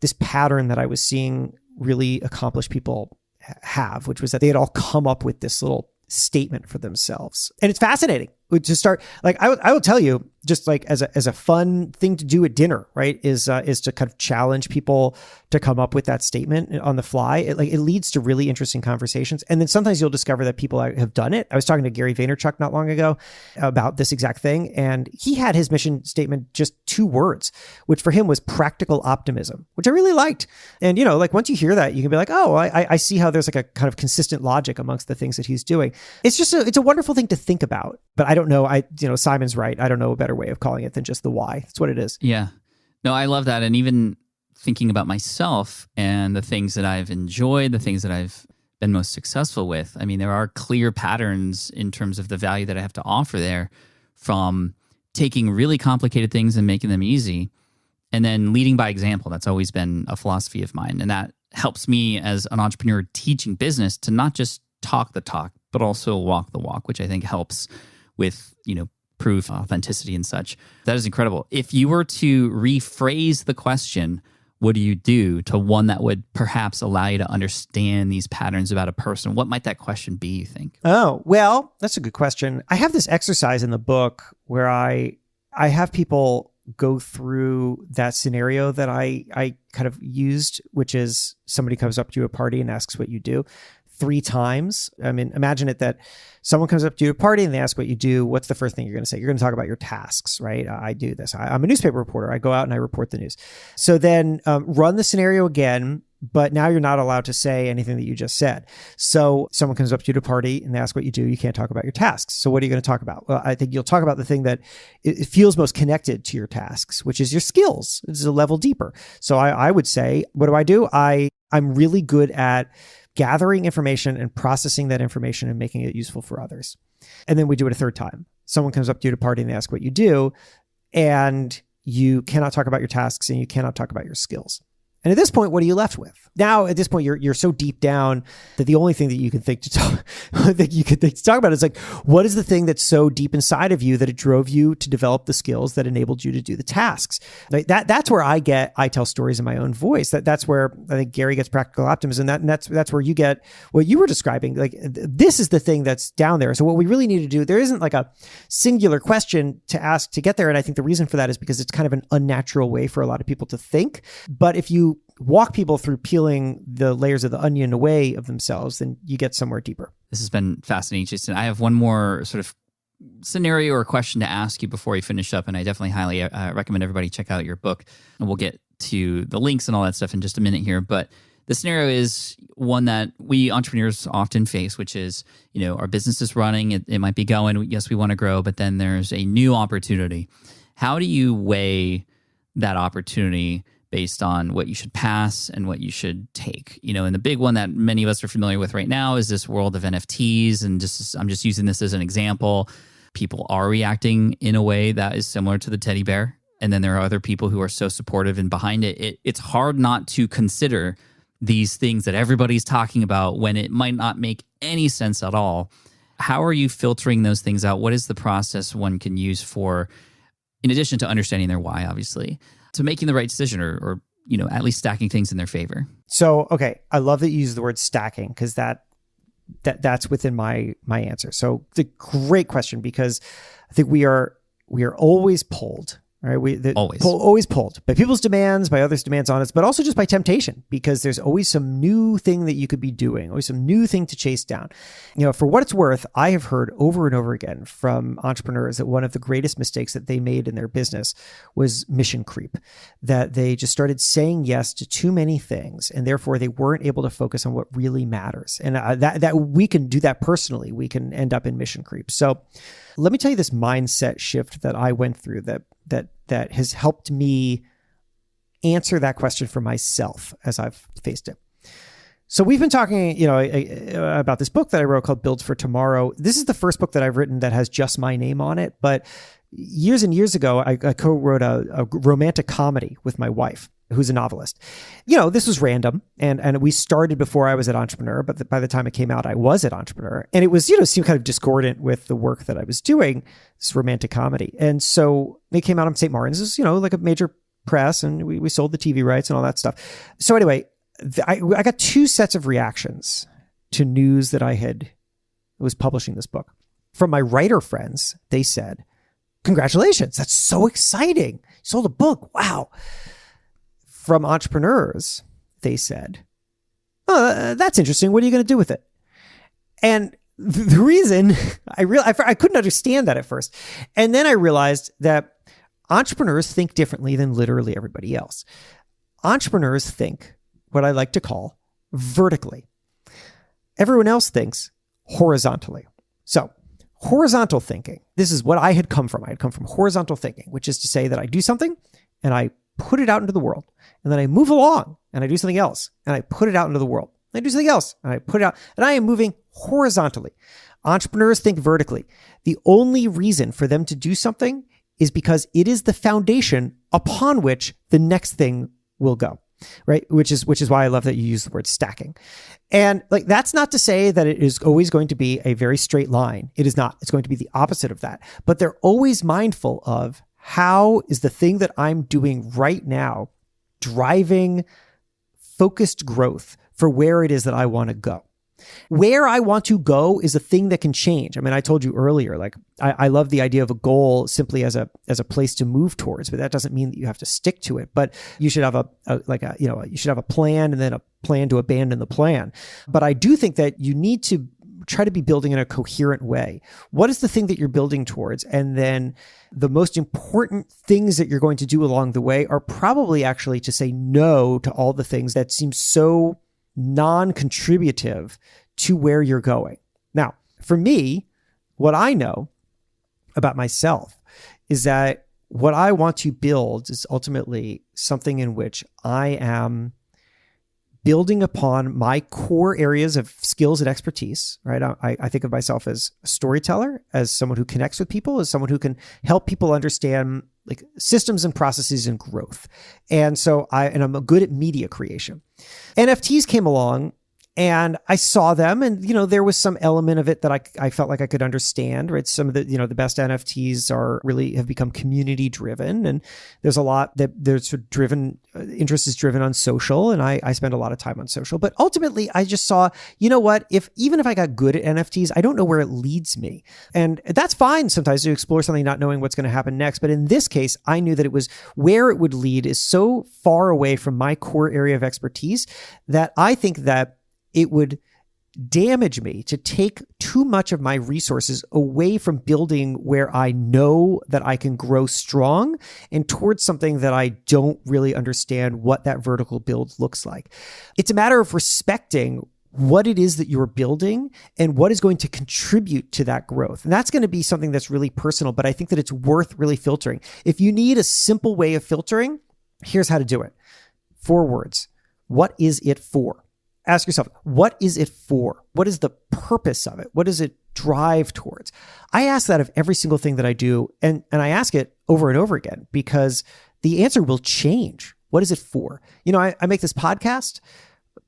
this pattern that I was seeing really accomplished people have, which was that they had all come up with this little statement for themselves. And it's fascinating to start. Like I will tell you, just like as a fun thing to do at dinner, right? Is to kind of challenge people to come up with that statement on the fly. It leads to really interesting conversations. And then sometimes you'll discover that people have done it. I was talking to Gary Vaynerchuk not long ago about this exact thing. And he had his mission statement just 2 words, which for him was practical optimism, which I really liked. And, once you hear that, you can be like, oh, I see how there's like a kind of consistent logic amongst the things that he's doing. It's just it's a wonderful thing to think about. But I don't know. Simon's right. I don't know a better way of calling it than just the why. That's what it is. Yeah. No, I love that. And even thinking about myself and the things that I've enjoyed, the things that I've been most successful with. I mean, there are clear patterns in terms of the value that I have to offer there, from taking really complicated things and making them easy, and then leading by example. That's always been a philosophy of mine. And that helps me as an entrepreneur teaching business to not just talk the talk, but also walk the walk, which I think helps with, proof, authenticity, and such. That is incredible. If you were to rephrase the question, what do you do, to one that would perhaps allow you to understand these patterns about a person, what might that question be, you think? Oh, well, that's a good question. I have this exercise in the book where I have people go through that scenario that I kind of used, which is somebody comes up to you at a party and asks what you do 3 times. I mean, imagine it that someone comes up to you at a party and they ask what you do. What's the first thing you're going to say? You're going to talk about your tasks, right? I do this. I'm a newspaper reporter. I go out and I report the news. So then run the scenario again, but now you're not allowed to say anything that you just said. So someone comes up to you at a party and they ask what you do. You can't talk about your tasks. So what are you going to talk about? Well, I think you'll talk about the thing that it feels most connected to your tasks, which is your skills. It's a level deeper. So I would say, what do? I'm really good at gathering information and processing that information and making it useful for others. And then we do it a 3rd time. Someone comes up to you at a party and they ask what you do, and you cannot talk about your tasks and you cannot talk about your skills. And at this point, what are you left with? Now, at this point, you're so deep down that the only thing that you can think to talk about is like, what is the thing that's so deep inside of you that it drove you to develop the skills that enabled you to do the tasks? Like that's where I tell stories in my own voice. That's where I think Gary gets practical optimism. And that's where you get what you were describing. Like, this is the thing that's down there. So what we really need to do, there isn't like a singular question to ask to get there. And I think the reason for that is because it's kind of an unnatural way for a lot of people to think. But if you walk people through peeling the layers of the onion away of themselves, then you get somewhere deeper. This has been fascinating, Jason. I have one more sort of scenario or question to ask you before we finish up, and I definitely highly recommend everybody check out your book. And we'll get to the links and all that stuff in just a minute here. But the scenario is one that we entrepreneurs often face, which is, our business is running, it might be going, yes, we want to grow, but then there's a new opportunity. How do you weigh that opportunity based on what you should pass and what you should take? And the big one that many of us are familiar with right now is this world of NFTs. And I'm just using this as an example. People are reacting in a way that is similar to the teddy bear. And then there are other people who are so supportive and behind it. It's hard not to consider these things that everybody's talking about when it might not make any sense at all. How are you filtering those things out? What is the process one can use for, in addition to understanding their why, obviously, to making the right decision or at least stacking things in their favor? So, okay, I love that you use the word stacking, because that that's within my answer. So it's a great question, because I think we are always pulled. Right, always pulled by people's demands, by others' demands on us, but also just by temptation, because there's always some new thing that you could be doing, always some new thing to chase down. For what it's worth, I have heard over and over again from entrepreneurs that one of the greatest mistakes that they made in their business was mission creep, that they just started saying yes to too many things, and therefore they weren't able to focus on what really matters. And that we can do that personally. We can end up in mission creep. So let me tell you this mindset shift that I went through that has helped me answer that question for myself as I've faced it. So we've been talking, about this book that I wrote called Build for Tomorrow. This is the first book that I've written that has just my name on it. But years and years ago, I co-wrote a romantic comedy with my wife, who's a novelist. This was random, and we started before I was at Entrepreneur, but by the time it came out, I was at Entrepreneur. And it was, seemed kind of discordant with the work that I was doing, this romantic comedy. And so it came out on St. Martin's, like a major press, and we sold the TV rights and all that stuff. So anyway, I got two sets of reactions to news that I was publishing this book. From my writer friends, they said, "Congratulations, that's so exciting. You sold a book. Wow." From entrepreneurs, they said, "Oh, that's interesting. What are you going to do with it?" And the reason I couldn't understand that at first. And then I realized that entrepreneurs think differently than literally everybody else. Entrepreneurs think what I like to call vertically. Everyone else thinks horizontally. So horizontal thinking, this is what I had come from. I had come from horizontal thinking, which is to say that I do something and I put it out into the world. And then I move along and I do something else and I put it out into the world. I do something else and I put it out, and I am moving horizontally. Entrepreneurs think vertically. The only reason for them to do something is because it is the foundation upon which the next thing will go, right? Which is why I love that you use the word stacking. And that's not to say that it is always going to be a very straight line. It is not. It's going to be the opposite of that. But they're always mindful of, how is the thing that I'm doing right now driving focused growth for where it is that I want to go? Where I want to go is a thing that can change. I mean, I told you earlier, I love the idea of a goal simply as a place to move towards, but that doesn't mean that you have to stick to it. But you should have you should have a plan, and then a plan to abandon the plan. But I do think that you need to try to be building in a coherent way. What is the thing that you're building towards? And then the most important things that you're going to do along the way are probably actually to say no to all the things that seem so non-contributive to where you're going. Now, for me, what I know about myself is that what I want to build is ultimately something in which I am building upon my core areas of skills and expertise, right? I think of myself as a storyteller, as someone who connects with people, as someone who can help people understand systems and processes and growth. And so I'm good at media creation. NFTs came along, and I saw them, and there was some element of it that I felt like I could understand, right? Some of the the best NFTs have become community driven, and there's a lot that there's interest is driven on social, and I spend a lot of time on social. But ultimately, I just saw, even if I got good at NFTs, I don't know where it leads me, and that's fine sometimes to explore something not knowing what's going to happen next. But in this case, I knew that it was where it would lead is so far away from my core area of expertise that I think that it would damage me to take too much of my resources away from building where I know that I can grow strong and towards something that I don't really understand what that vertical build looks like. It's a matter of respecting what it is that you're building and what is going to contribute to that growth. And that's going to be something that's really personal, but I think that it's worth really filtering. If you need a simple way of filtering, here's how to do it. 4 words. What is it for? Ask yourself, what is it for? What is the purpose of it? What does it drive towards? I ask that of every single thing that I do, and I ask it over and over again because the answer will change. What is it for? I make this podcast,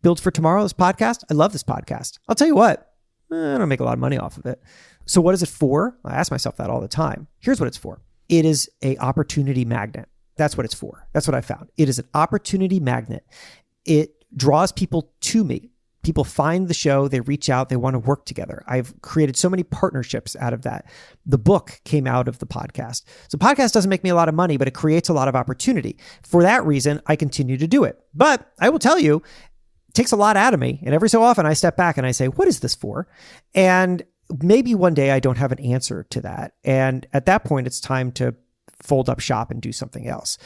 Build for Tomorrow, this podcast. I love this podcast. I'll tell you what, I don't make a lot of money off of it. So what is it for? I ask myself that all the time. Here's what it's for. It is an opportunity magnet. That's what it's for. That's what I found. It is an opportunity magnet. It draws people to me. People find the show, they reach out, they want to work together. I've created so many partnerships out of that. The book came out of the podcast. So podcast doesn't make me a lot of money, but it creates a lot of opportunity. For that reason, I continue to do it. But I will tell you, it takes a lot out of me. And every so often I step back and I say, what is this for? And maybe one day I don't have an answer to that. And at that point, it's time to fold up shop and do something else.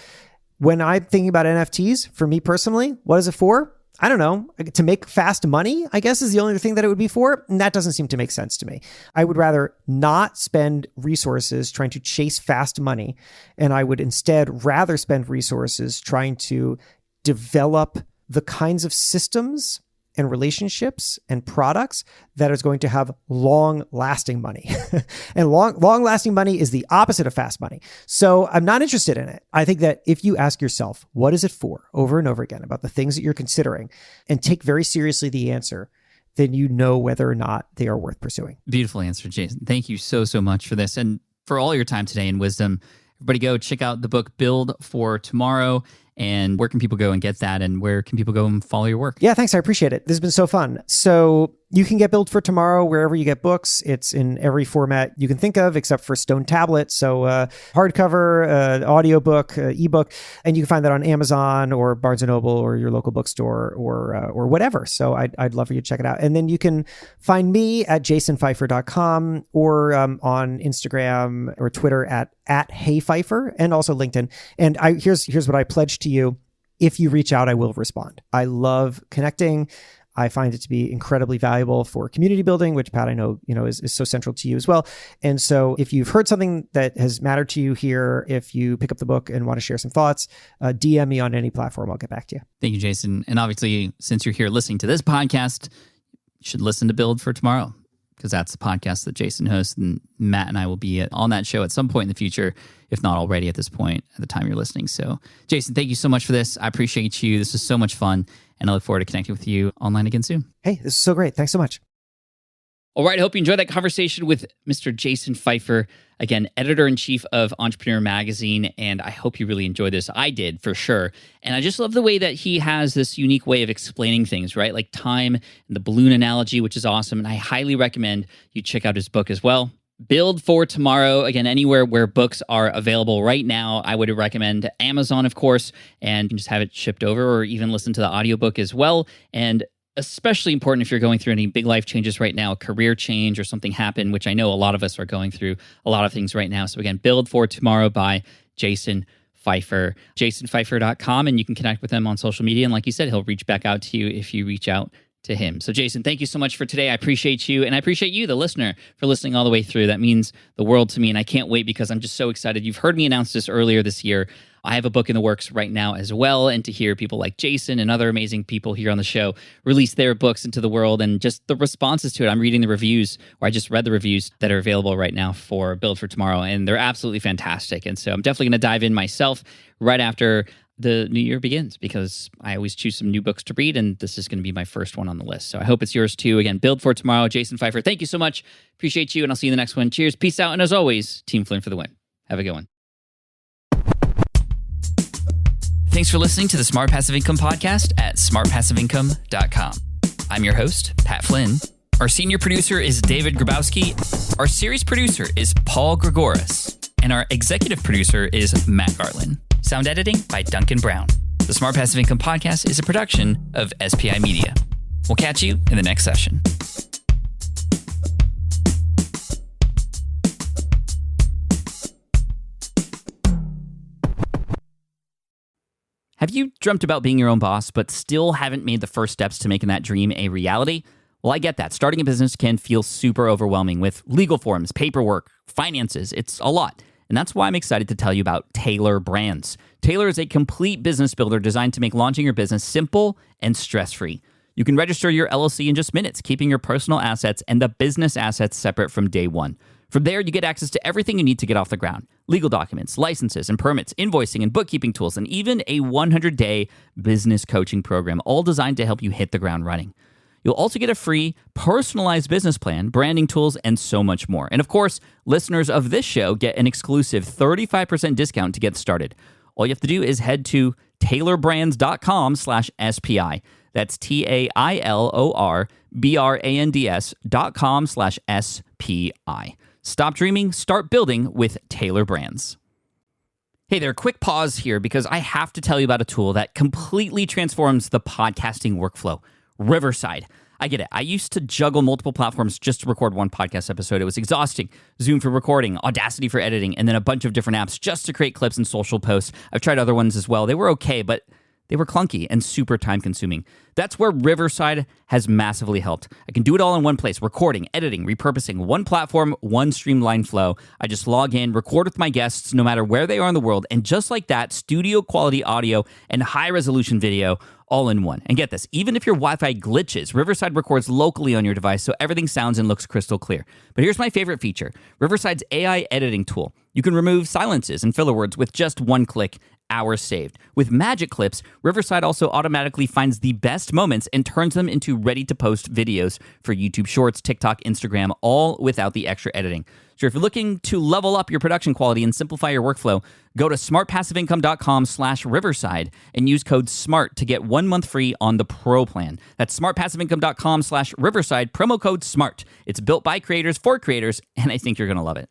When I'm thinking about NFTs, for me personally, what is it for? I don't know. To make fast money, I guess, is the only thing that it would be for. And that doesn't seem to make sense to me. I would rather not spend resources trying to chase fast money. And I would instead rather spend resources trying to develop the kinds of systems and relationships and products that is going to have long-lasting money. And long-lasting money is the opposite of fast money. So I'm not interested in it. I think that if you ask yourself, what is it for, over and over again, about the things that you're considering, and take very seriously the answer, then you know whether or not they are worth pursuing. Beautiful answer, Jason. Thank you so much for this and for all your time today and wisdom. Everybody go check out the book, Build for Tomorrow. And where can people go and get that? And where can people go and follow your work? Yeah, thanks. I appreciate it. This has been so fun. So you can get Build for Tomorrow wherever you get books. It's in every format you can think of, except for Stone Tablet. So hardcover, audiobook, ebook, and you can find that on Amazon or Barnes & Noble or your local bookstore or whatever. So I'd love for you to check it out. And then you can find me at jasonfeifer.com or on Instagram or Twitter at HeyFeifer, and also LinkedIn. And here's what I pledge to you. If you reach out, I will respond. I love connecting. I find it to be incredibly valuable for community building, which, Pat, I know is so central to you as well. And so if you've heard something that has mattered to you here, if you pick up the book and want to share some thoughts, DM me on any platform. I'll get back to you. Thank you, Jason. And obviously, since you're here listening to this podcast, you should listen to Build for Tomorrow, because that's the podcast that Jason hosts, and Matt and I will be on that show at some point in the future, if not already at this point at the time you're listening. So, Jason, thank you so much for this. I appreciate you. This was so much fun, and I look forward to connecting with you online again soon. Hey, this is so great. Thanks so much. All right, I hope you enjoyed that conversation with Mr. Jason Feifer, again, editor-in-chief of Entrepreneur Magazine, and I hope you really enjoyed this. I did, for sure. And I just love the way that he has this unique way of explaining things, right? Like time and the balloon analogy, which is awesome, and I highly recommend you check out his book as well. Build for Tomorrow, again, anywhere where books are available right now. I would recommend Amazon, of course, and you can just have it shipped over or even listen to the audiobook as well. And especially important if you're going through any big life changes right now, a career change or something happen, which I know a lot of us are going through a lot of things right now. So again, Build for Tomorrow by Jason Feifer, jasonfeifer.com, and you can connect with him on social media. And like you said, he'll reach back out to you if you reach out to him. So Jason, thank you so much for today. I appreciate you, and I appreciate you, the listener, for listening all the way through. That means the world to me, and I can't wait because I'm just so excited. You've heard me announce this earlier this year. I have a book in the works right now as well, and to hear people like Jason and other amazing people here on the show release their books into the world and just the responses to it. I'm reading the reviews, or I just read the reviews that are available right now for Build for Tomorrow, and they're absolutely fantastic. And so I'm definitely going to dive in myself right after the new year begins, because I always choose some new books to read, and this is going to be my first one on the list. So I hope it's yours too. Again, Build for Tomorrow, Jason Feifer. Thank you so much. Appreciate you, and I'll see you in the next one. Cheers, peace out, and as always, Team Flynn for the win. Have a good one. Thanks for listening to the Smart Passive Income Podcast at smartpassiveincome.com. I'm your host, Pat Flynn. Our senior producer is David Grabowski. Our series producer is Paul Gregoris. And our executive producer is Matt Garland. Sound editing by Duncan Brown. The Smart Passive Income Podcast is a production of SPI Media. We'll catch you in the next session. Have you dreamt about being your own boss, but still haven't made the first steps to making that dream a reality? Well, I get that. Starting a business can feel super overwhelming with legal forms, paperwork, finances. It's a lot. And that's why I'm excited to tell you about Taylor Brands. Taylor is a complete business builder designed to make launching your business simple and stress-free. You can register your LLC in just minutes, keeping your personal assets and the business assets separate from day one. From there, you get access to everything you need to get off the ground. Legal documents, licenses and permits, invoicing and bookkeeping tools, and even a 100-day business coaching program, all designed to help you hit the ground running. You'll also get a free, personalized business plan, branding tools, and so much more. And of course, listeners of this show get an exclusive 35% discount to get started. All you have to do is head to taylorbrands.com/SPI. That's TAILORBRANDS.com/SPI. Stop dreaming, start building with Taylor Brands. Hey there, quick pause here because I have to tell you about a tool that completely transforms the podcasting workflow, Riverside. I get it. I used to juggle multiple platforms just to record one podcast episode. It was exhausting. Zoom for recording, Audacity for editing, and then a bunch of different apps just to create clips and social posts. I've tried other ones as well. They were okay, but they were clunky and super time-consuming. That's where Riverside has massively helped. I can do it all in one place, recording, editing, repurposing, one platform, one streamlined flow. I just log in, record with my guests no matter where they are in the world, and just like that, studio-quality audio and high-resolution video all in one. And get this, even if your Wi-Fi glitches, Riverside records locally on your device so everything sounds and looks crystal clear. But here's my favorite feature, Riverside's AI editing tool. You can remove silences and filler words with just one click, hours saved. With Magic Clips, Riverside also automatically finds the best moments and turns them into ready-to-post videos for YouTube Shorts, TikTok, Instagram, all without the extra editing. So if you're looking to level up your production quality and simplify your workflow, go to smartpassiveincome.com/Riverside and use code SMART to get 1 month free on the Pro plan. That's smartpassiveincome.com/Riverside, promo code SMART. It's built by creators for creators, and I think you're going to love it.